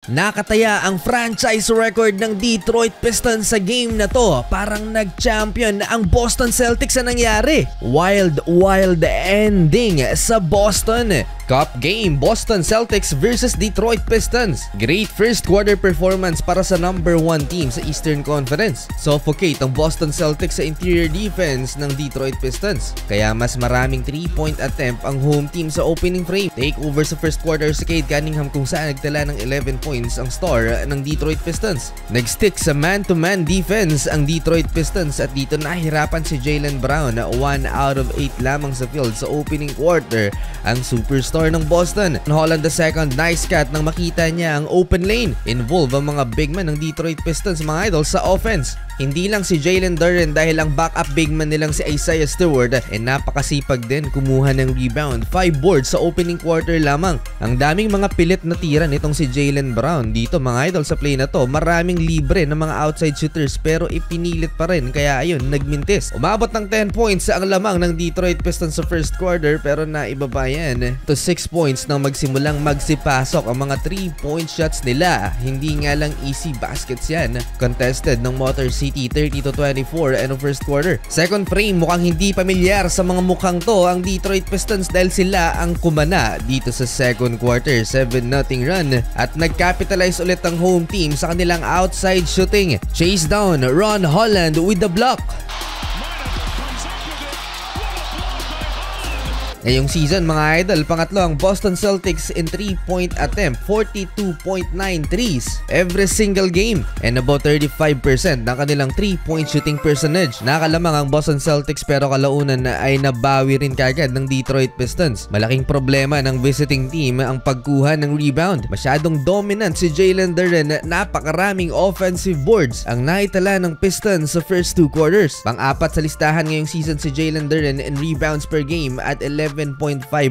Nakataya ang franchise record ng Detroit Pistons sa game na to. Parang nag-champion ang Boston Celtics sa nangyari. Wild ending sa Boston. Cup game, Boston Celtics versus Detroit Pistons. Great first quarter performance para sa number 1 team sa Eastern Conference. Suffocate ang Boston Celtics sa interior defense ng Detroit Pistons. Kaya mas maraming 3-point attempt ang home team sa opening frame. Take over sa first quarter si Cade Cunningham kung saan nagtala ng 11 points ang star ng Detroit Pistons. Nag-stick sa man-to-man defense ang Detroit Pistons at dito nahirapan si Jaylen Brown na 1 out of 8 lamang sa field sa opening quarter ang superstar ng Boston. Holland II, nice cut nang makita niya ang open lane. Involve ang mga big man ng Detroit Pistons mga idol sa offense. Hindi lang si Jalen Duren dahil ang backup big man nilang si Isaiah Stewart napakasipag din kumuha ng rebound. 5 boards sa opening quarter lamang. Ang daming mga pilit na tira nitong si Jaylen Brown. Dito mga idol sa play na to, maraming libre ng mga outside shooters pero ipinilit pa rin kaya ayun, nagmintis. Umabot ng 10 points ang lamang ng Detroit Pistons sa first quarter pero naibaba yan to 6 points nang magsimulang magsipasok ang mga 3-point shots nila. Hindi nga lang easy baskets yan. Contested ng Motor City 30-24 end of first quarter. Second frame, mukhang hindi pamilyar sa mga mukhang to ang Detroit Pistons dahil sila ang kumana dito sa second quarter. 7-0 run at nag-capitalize ulit ang home team sa kanilang outside shooting. Chase down, Ron Holland with the block. Ngayong season mga idol, pangatlo ang Boston Celtics in 3-point attempt, 42.9 threes every single game and about 35% ng kanilang 3-point shooting percentage. Nakalamang ang Boston Celtics pero kalaunan ay nabawi rin kagad ng Detroit Pistons. Malaking problema ng visiting team ang pagkuha ng rebound. Masyadong dominant si Jalen Duren, napakaraming offensive boards ang naitala ng Pistons sa first 2 quarters. Pang-apat sa listahan ngayong season si Jalen Duren in rebounds per game at 11.5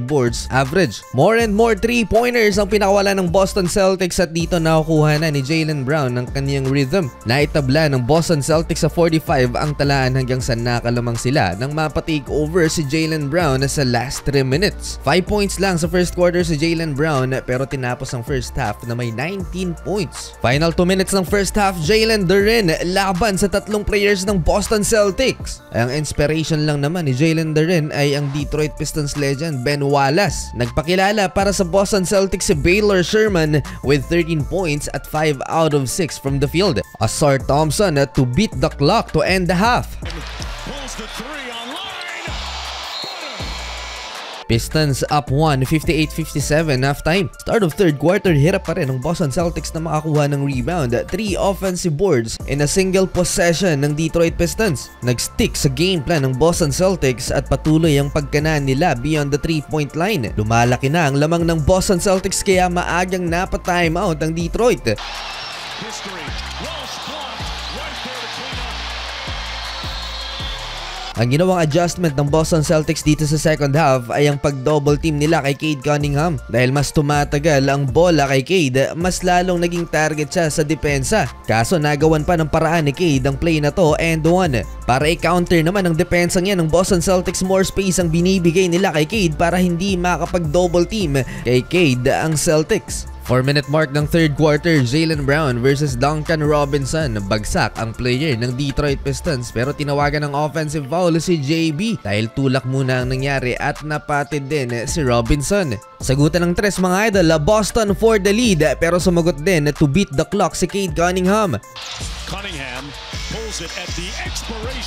boards average. More and more 3-pointers ang pinakawala ng Boston Celtics at dito nakukuha na ni Jaylen Brown ng kanyang rhythm. Naitabla ng Boston Celtics sa 45 ang talaan hanggang sa nakalamang sila nang mapa-take over si Jaylen Brown sa last 3 minutes. 5 points lang sa first quarter si Jaylen Brown pero tinapos ang first half na may 19 points. Final 2 minutes ng first half, Jalen Duren laban sa tatlong players ng Boston Celtics. Ang inspiration lang naman ni Jalen Duren ay ang Detroit Pistons legend Ben Wallace. Nagpakilala para sa Boston Celtics si Baylor Sherman with 13 points at 5 out of 6 from the field. Ausar Thompson to beat the clock to end the half. Pistons up 1, 58-57 halftime. Start of third quarter, hirap pa rin ang Boston Celtics na makakuha ng rebound. 3 offensive boards in a single possession ng Detroit Pistons. Nag-stick sa game plan ng Boston Celtics at patuloy ang pagkanaan nila beyond the 3-point line. Lumalaki na ang lamang ng Boston Celtics kaya maagang napa-timeout ang Detroit. Ang ginawang adjustment ng Boston Celtics dito sa second half ay ang pag-double team nila kay Cade Cunningham. Dahil mas tumatagal ang bola kay Cade, mas lalong naging target siya sa depensa. Kaso nagawan pa ng paraan ni Cade ang play na to and one. Para i-counter naman ang depensang yan ng Boston Celtics, more space ang binibigay nila kay Cade para hindi makapag-double team kay Cade ang Celtics. 4-minute mark ng third quarter, Jaylen Brown versus Duncan Robinson. Bagsak ang player ng Detroit Pistons pero tinawagan ng offensive foul si JB dahil tulak muna ang nangyari at napatid din si Robinson. Sagutan ng 3 mga idol, Boston for the lead pero sumagot din to beat the clock si Cade Cunningham.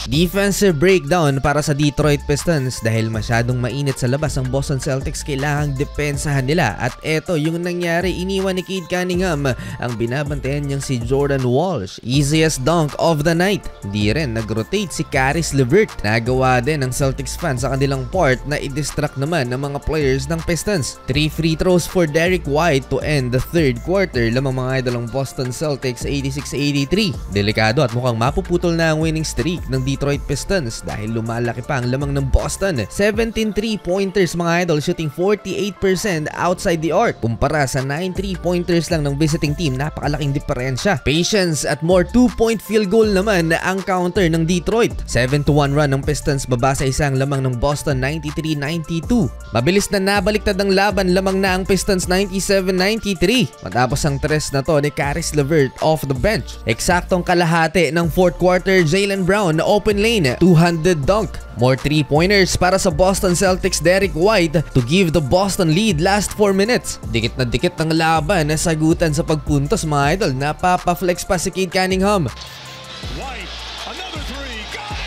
Defensive breakdown para sa Detroit Pistons dahil masyadong mainit sa labas ang Boston Celtics, kailangang depensahan nila at eto yung nangyari, iniwan ni Cade Cunningham ang binabantayan niyang si Jordan Walsh. Easiest dunk of the night. Di rin nag-rotate si Caris LeVert. Nagawa din ng Celtics fans sa kanilang part na i-distract naman ng mga players ng Pistons. 3 free throws for Derrick White to end the third quarter. Lamang mga idol ang Boston Celtics 86-83. Delikado at mukhang mapuputol na ang winning streak ng Detroit Pistons dahil lumalaki pa ang lamang ng Boston. 17 3-pointers mga idol, shooting 48% outside the arc. Kumpara sa 9 3-pointers lang ng visiting team, napakalaking diferensya. Patience at more 2-point field goal naman ang counter ng Detroit. 7-1 run ng Pistons baba sa isang lamang ng Boston, 93-92. Mabilis na nabaliktad ang laban, lamang na ang Pistons 97-93 matapos ang tres na to ni Caris LeVert off the bench. Eksaktong kalahati ng fourth quarter, Jaylen Brown open lane, two-handed dunk. More 3-pointers para sa Boston Celtics Derrick White to give the Boston lead last 4 minutes. Dikit na dikit ng laban na sagutan sa pagpuntos mga idol. Napapa-flex pa si Cade Cunningham. White, another three, got it!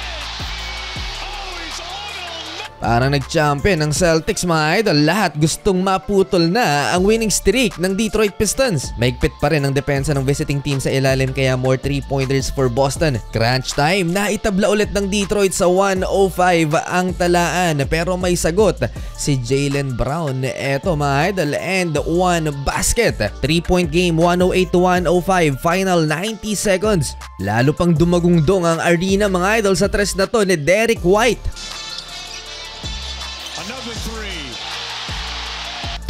Oh, he's on a... Parang nag-champion ng Celtics mga idol. Lahat gustong maputol na ang winning streak ng Detroit Pistons. Maigpit pa rin ang depensa ng visiting team sa ilalim kaya more 3-pointers for Boston. Crunch time, naitabla ulit ng Detroit sa 105 ang talaan pero may sagot si Jaylen Brown. Eto mga idol, and one basket. 3-point game, 108-105, final 90 seconds. Lalo pang dumagungdong ang arena mga idol sa tres na to ni Derrick White. Another three.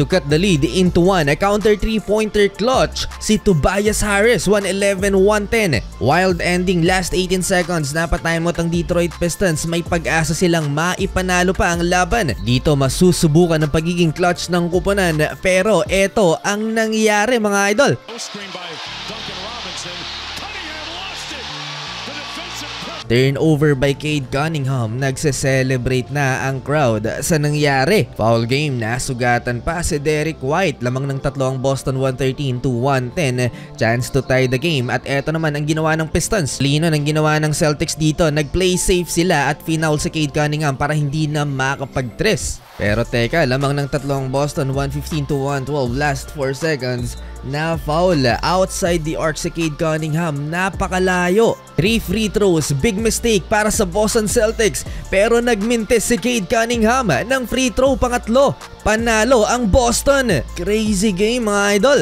To cut the lead into one, a counter 3-pointer clutch si Tobias Harris, 111-110. Wild ending last 18 seconds, napatimeout ang Detroit Pistons. May pag-asa silang maipanalo pa ang laban. Dito masusubukan ang pagiging clutch ng kuponan pero eto ang nangyari mga idol. Screen by Duncan Robinson. Cunningham lost it. The defensive press. Turnover by Cade Cunningham. Nagse-celebrate na ang crowd sa nangyari. Foul game, nasugatan pa si Derrick White. Lamang ng tatlo ang Boston, 113-110. Chance to tie the game. At eto naman ang ginawa ng Pistons. Lino ng ginawa ng Celtics dito. Nag-play safe sila at foul si Cade Cunningham para hindi na makapag-tres. Pero teka, lamang ng tatlong Boston, 115-112, last 4 seconds. Na foul outside the arc si Cade Cunningham. Napakalayo. 3 free throws, big mistake para sa Boston Celtics. Pero nagmintis si Cade Cunningham ng free throw pangatlo. Panalo ang Boston. Crazy game mga idol.